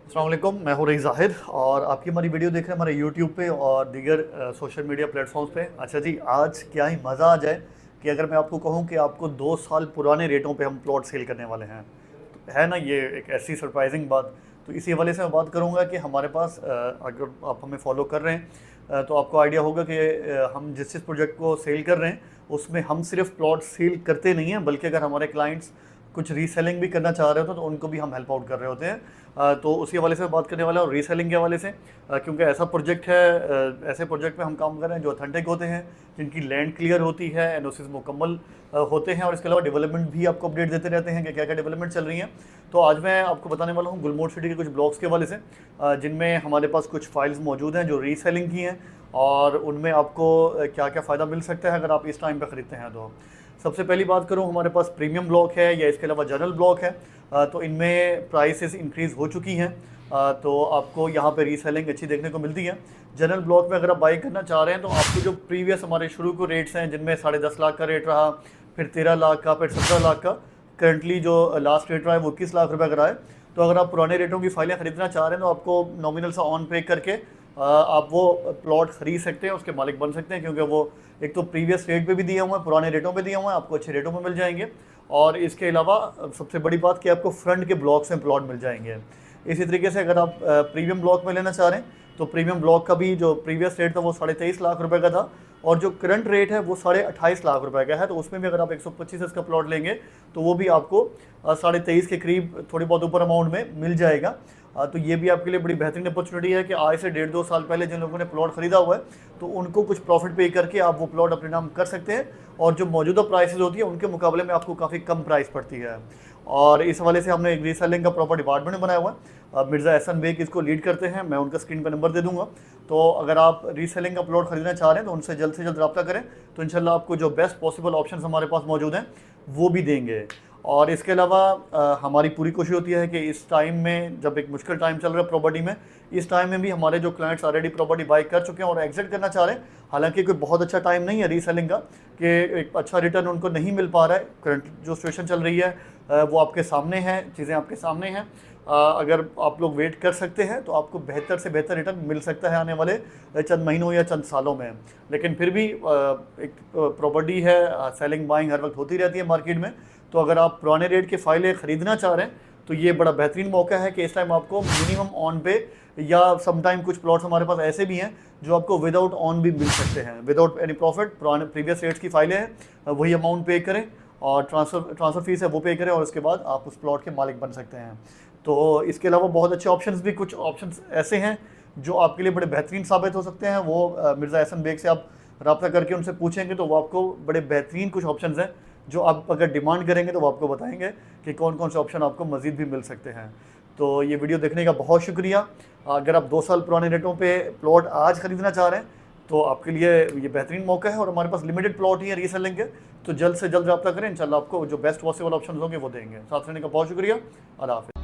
अस्सलाम वालेकुम, मैं हूँ रईस ज़ाहिर और आपकी हमारी वीडियो देख रहे हैं हमारे यूट्यूब पे और दीगर सोशल मीडिया प्लेटफॉर्म्स पे। अच्छा जी, आज क्या ही मज़ा आ जाए कि अगर मैं आपको कहूँ कि आपको 2 साल पुराने रेटों पे हम प्लॉट सेल करने वाले हैं। तो है ना ये एक ऐसी सरप्राइजिंग बात। तो इसी हवाले से मैं बात करूँगा कि हमारे पास अगर आप हमें फॉलो कर रहे हैं तो आपको आइडिया होगा कि हम जिस प्रोजेक्ट को सेल कर रहे हैं उसमें हम सिर्फ प्लॉट सेल करते नहीं हैं, बल्कि अगर हमारे क्लाइंट्स कुछ रीसेलिंग भी करना चाह रहे होते हैं तो उनको भी हम हेल्प आउट कर रहे होते हैं। तो उसी हवाले से बात करने वाला हूँ रीसेलिंग के हवाले से, क्योंकि ऐसा प्रोजेक्ट है, ऐसे प्रोजेक्ट में हम काम कर रहे हैं जो ऑथेंटिक होते हैं, जिनकी लैंड क्लियर होती है, एनओसीज मुकम्मल होते हैं और इसके अलावा डेवलपमेंट भी आपको अपडेट देते रहते हैं कि क्या क्या डेवलपमेंट चल रही हैं। तो आज मैं आपको बताने वाला हूँ गुलमोहर सिटी के कुछ ब्लॉक्स के हवाले से, जिनमें हमारे पास कुछ फाइल्स मौजूद हैं जो रीसेलिंग की हैं और उनमें आपको क्या क्या फ़ायदा मिल सकता है अगर आप इस टाइम पर ख़रीदते हैं। तो सबसे पहली बात करूं, हमारे पास प्रीमियम ब्लॉक है या इसके अलावा जनरल ब्लॉक है, तो इनमें प्राइसेस इंक्रीज़ हो चुकी हैं। तो आपको यहाँ पे रीसेलिंग अच्छी देखने को मिलती है। जनरल ब्लॉक में अगर आप बाई करना चाह रहे हैं तो आपको जो प्रीवियस हमारे शुरू को रेट्स हैं, जिनमें 10.5 लाख का रेट रहा, फिर 13 लाख का, फिर 17 लाख का, करंटली जो लास्ट रेट रहा है वो 21 लाख रुपये का रहा है। तो अगर आप पुराने रेटों की फाइलें ख़रीदना चाह रहे हैं तो आपको नॉमिनल सा ऑन पे करके आप वो प्लॉट ख़रीद सकते हैं, उसके मालिक बन सकते हैं, क्योंकि वो एक तो प्रीवियस रेट पे भी दिए हुए हैं, पुराने रेटों पे दिए हुए हैं, आपको अच्छे रेटों में मिल जाएंगे। और इसके अलावा सबसे बड़ी बात कि आपको फ्रंट के ब्लॉक्स में प्लॉट मिल जाएंगे। इसी तरीके से अगर आप प्रीमियम ब्लॉक में लेना चाह रहे हैं तो प्रीमियम ब्लॉक का भी जो प्रीवियस रेट था वो 23.5 लाख रुपये का था और जो करंट रेट है वो 28.5 लाख रुपये का है। तो उसमें भी अगर आप 125 का प्लॉट लेंगे तो वो भी आपको 23.5 के करीब थोड़ी बहुत ऊपर अमाउंट में मिल जाएगा। तो ये भी आपके लिए बड़ी बेहतरीन अपॉर्चुनिटी है कि आज से 1.5-2 साल पहले जिन लोगों ने प्लॉट ख़रीदा हुआ है तो उनको कुछ प्रॉफिट पे करके आप वो प्लॉट अपने नाम कर सकते हैं और जो मौजूदा प्राइसेस होती है उनके मुकाबले में आपको काफ़ी कम प्राइस पड़ती है। और इस हवाले से हमने एक रीसेलिंग का प्रॉपर डिपार्टमेंट बनाया हुआ है, मिर्ज़ा एहसन बेग इसको लीड करते हैं, मैं उनका स्क्रीन पर नंबर दे दूंगा। तो अगर आप रीसेलिंग का प्लॉट खरीदना चाह रहे हैं तो उनसे जल्द से जल्द रब्ता करें, तो इंशाल्लाह आपको जो बेस्ट पॉसिबल ऑप्शन हमारे पास मौजूद हैं वो भी देंगे। और इसके अलावा हमारी पूरी कोशिश होती है कि इस टाइम में, जब एक मुश्किल टाइम चल रहा है प्रॉपर्टी में, इस टाइम में भी हमारे जो क्लाइंट्स ऑलरेडी प्रॉपर्टी बाई कर चुके हैं और एग्जिट करना चाह रहे हैं, हालांकि कोई बहुत अच्छा टाइम नहीं है रीसेलिंग का कि एक अच्छा रिटर्न उनको नहीं मिल पा रहा है, करंट जो सिचुएशन चल रही है वो आपके सामने है, चीज़ें आपके सामने हैं। अगर आप लोग वेट कर सकते हैं तो आपको बेहतर से बेहतर रिटर्न मिल सकता है आने वाले चंद महीनों या चंद सालों में। लेकिन फिर भी एक प्रॉपर्टी है, सेलिंग बाइंग हर वक्त होती रहती है मार्केट में। तो अगर आप पुराने रेट की फ़ाइलें ख़रीदना चाह रहे हैं तो ये बड़ा बेहतरीन मौका है कि इस टाइम आपको मिनिमम ऑन पे, या समटाइम कुछ प्लॉट्स हमारे पास ऐसे भी हैं जो आपको विदाउट ऑन भी मिल सकते हैं, विदाउट एनी प्रॉफिट। पुराने प्रीवियस रेट्स की फाइलें हैं, वही अमाउंट पे करें और ट्रांसफ़र फीस है वो पे करें और उसके बाद आप उस प्लॉट के मालिक बन सकते हैं। तो इसके अलावा बहुत अच्छे ऑप्शंस भी, कुछ ऑप्शंस ऐसे हैं जो आपके लिए बड़े बेहतरीन साबित हो सकते हैं। वो मिर्ज़ा एहसन बेग से आप रब्ता करके उनसे पूछेंगे तो वो आपको बड़े बेहतरीन कुछ ऑप्शंस हैं जो आप अगर डिमांड करेंगे तो वो आपको बताएंगे कि कौन कौन से ऑप्शन आपको मज़ीद भी मिल सकते हैं। तो ये वीडियो देखने का बहुत शुक्रिया। अगर आप 2 साल पुराने रेटों पे प्लॉट आज ख़रीदना चाह रहे हैं तो आपके लिए ये बेहतरीन मौका है और हमारे पास लिमिटेड प्लॉट ही है रीसेलिंग के। तो जल्द से जल्द रब्ता करें, इंशाल्लाह आपको जो बेस्ट पॉसिबल ऑप्शन होंगे वो देंगे। साथ रहने का बहुत शुक्रिया। अल्लाह हाफ़िज़।